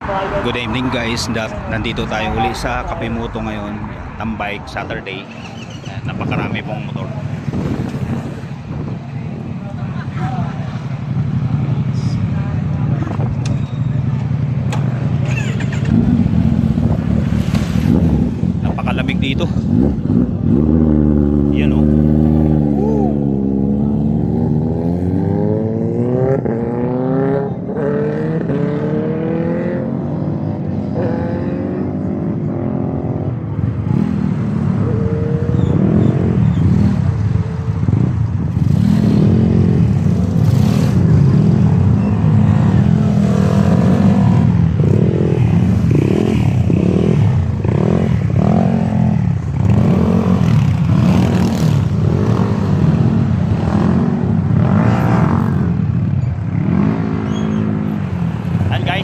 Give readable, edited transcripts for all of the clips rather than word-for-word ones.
Good evening guys, nandito tayo uli sa Kapimuto ngayon, Tambay Saturday. Napakarami pong motor. Napakalamig dito. Yan oh.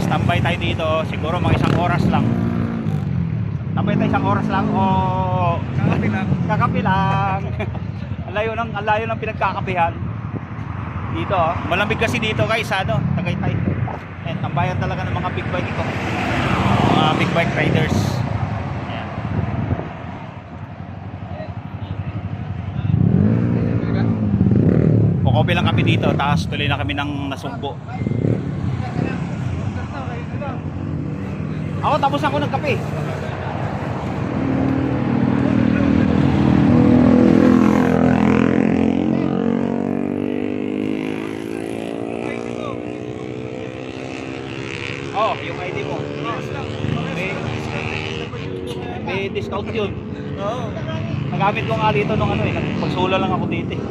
Tambay tayo dito, siguro mga isang oras lang. Tambay tayo isang oras lang o kakapi lang. Kakapi lang. Ang layo ng pinagkakapihan. Dito, malamig kasi dito guys, Tagaytay. Tambayan talaga ng mga big bike ito. Mga big bike riders. Ayan. Kukopi lang kami dito, tapos tuloy na kami ng Nasugbo. Ako tapos ako nagkape. Oh, yung ID mo. May discount yun. Oo. Nagamit ko nga dito nung pagsula lang ako dito eh.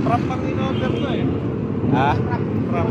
Trap pang in-order ko eh. Ha? Trap.